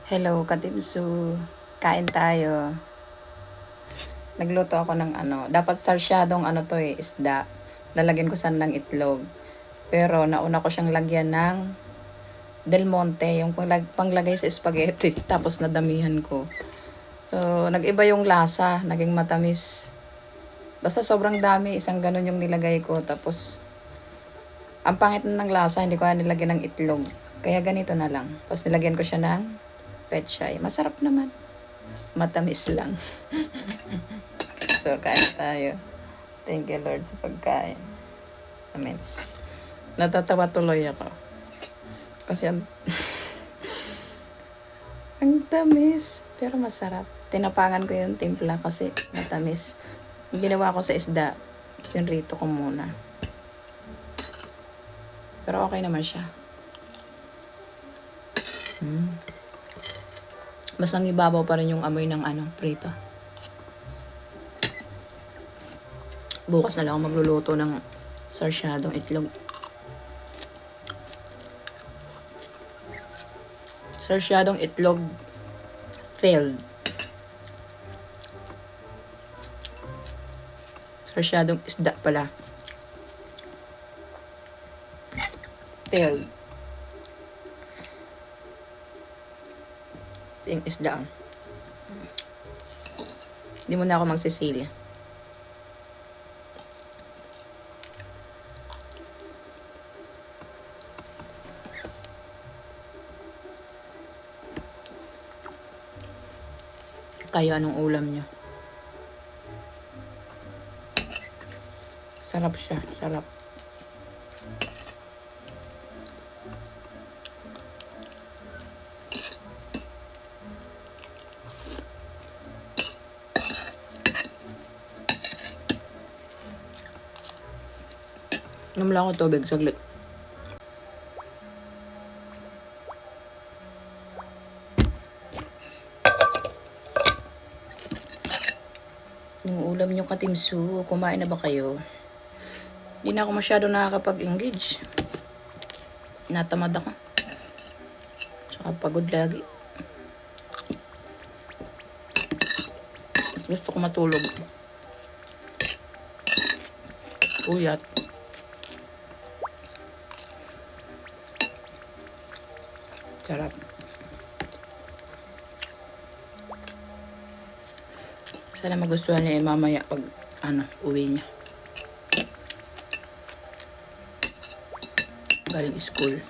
Hello, Katimsu. Kain tayo. Nagluto ako ng dapat sarsyadong isda. Lalagyan ko sana ng itlog. Pero nauna ko siyang lagyan ng Del Monte, yung panglagay sa spaghetti. Tapos nadamihan ko. So, nag-iba yung lasa. Naging matamis. Basta sobrang dami, isang ganun yung nilagay ko. Tapos, ang pangit na ng lasa, hindi ko na nilagyan ng itlog. Kaya ganito na lang. Tapos nilagyan ko siya ng pechay. Masarap naman. Matamis lang. So, kain tayo. Thank you, Lord, sa pagkain. Amen. Natatawa tuloy ako. Kasi ang tamis. Pero masarap. Tinapangan ko yung timpla kasi matamis. Yung ginawa ko sa isda, pinrito ko muna. Pero okay naman siya. Basang ibabaw pa rin yung amoy ng prito. Bukas na lang ako magluluto ng sarsyadong itlog. Sarsyadong itlog filled. Sarsyadong isda pala. Filled. Yung isda. Hindi mo na ako magsisili. Kayo, anong ulam nyo? Sarap siya. Sarap. Inom lang ako tubig, saglit. Yung ulam nyo, Katimsu, kumain na ba kayo? Hindi na ako masyado nakakapag-engage. Natamad ako. Tsaka pagod lagi. Gusto ko matulog. Uyat. Sarap. Sana magustuhan niya mamaya pag uwi niya. Galing school.